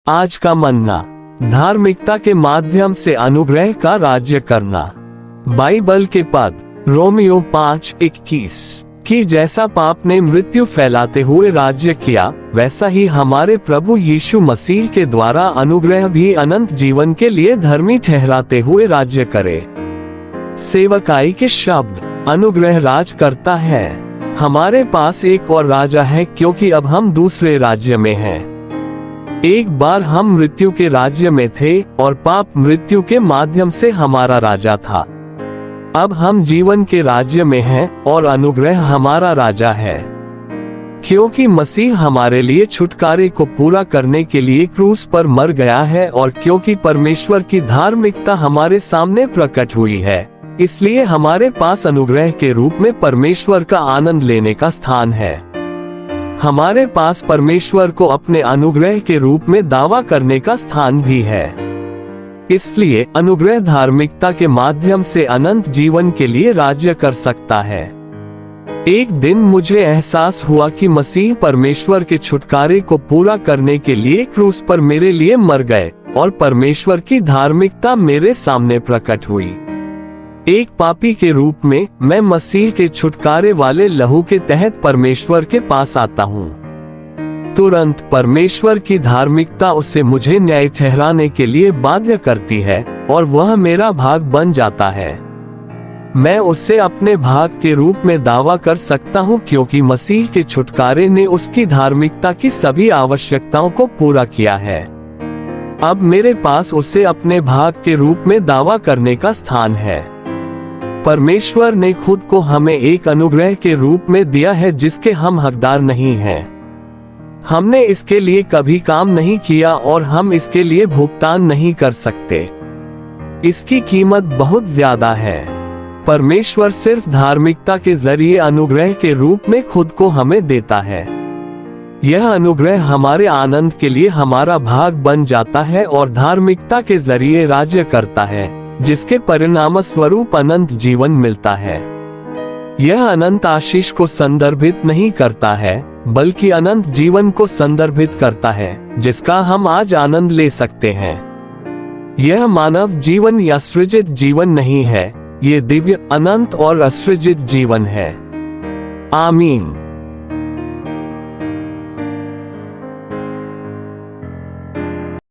आज का मन्ना, धार्मिकता के माध्यम से अनुग्रह का राज्य करना। बाइबल के पद रोमियो 5:21 कि जैसा पाप ने मृत्यु फैलाते हुए राज्य किया, वैसा ही हमारे प्रभु यीशु मसीह के द्वारा अनुग्रह भी अनंत जीवन के लिए धर्मी ठहराते हुए राज्य करे। सेवकाई के शब्द, अनुग्रह राज करता है। हमारे पास एक और राजा है, क्योंकि अब हम दूसरे राज्य में हैं। एक बार हम मृत्यु के राज्य में थे और पाप मृत्यु के माध्यम से हमारा राजा था। अब हम जीवन के राज्य में हैं और अनुग्रह हमारा राजा है। क्योंकि मसीह हमारे लिए छुटकारे को पूरा करने के लिए क्रूस पर मर गया है और क्योंकि परमेश्वर की धार्मिकता हमारे सामने प्रकट हुई है, इसलिए हमारे पास अनुग्रह के रूप में परमेश्वर का आनंद लेने का स्थान है। हमारे पास परमेश्वर को अपने अनुग्रह के रूप में दावा करने का स्थान भी है। इसलिए अनुग्रह धार्मिकता के माध्यम से अनंत जीवन के लिए राज्य कर सकता है। एक दिन मुझे एहसास हुआ कि मसीह परमेश्वर के छुटकारे को पूरा करने के लिए क्रूस पर मेरे लिए मर गए और परमेश्वर की धार्मिकता मेरे सामने प्रकट हुई। एक पापी के रूप में मैं मसीह के छुटकारे वाले लहू के तहत परमेश्वर के पास आता हूँ। तुरंत परमेश्वर की धार्मिकता उसे मुझे न्याय ठहराने के लिए बाध्य करती है और वह मेरा भाग बन जाता है। मैं उससे अपने भाग के रूप में दावा कर सकता हूँ, क्योंकि मसीह के छुटकारे ने उसकी धार्मिकता की सभी आवश्यकताओं को पूरा किया है। अब मेरे पास उसे अपने भाग के रूप में दावा करने का स्थान है। परमेश्वर ने खुद को हमें एक अनुग्रह के रूप में दिया है जिसके हम हकदार नहीं हैं। हमने इसके लिए कभी काम नहीं किया और हम इसके लिए भुगतान नहीं कर सकते। इसकी कीमत बहुत ज्यादा है। परमेश्वर सिर्फ धार्मिकता के जरिए अनुग्रह के रूप में खुद को हमें देता है। यह अनुग्रह हमारे आनंद के लिए हमारा भाग बन जाता है और धार्मिकता के जरिए राज्य करता है, जिसके परिणाम स्वरूप अनंत जीवन मिलता है। यह अनंत आशीष को संदर्भित नहीं करता है, बल्कि अनंत जीवन को संदर्भित करता है, जिसका हम आज आनंद ले सकते हैं। यह मानव जीवन या सृजित जीवन नहीं है, ये दिव्य, अनंत और असृजित जीवन है। आमीन।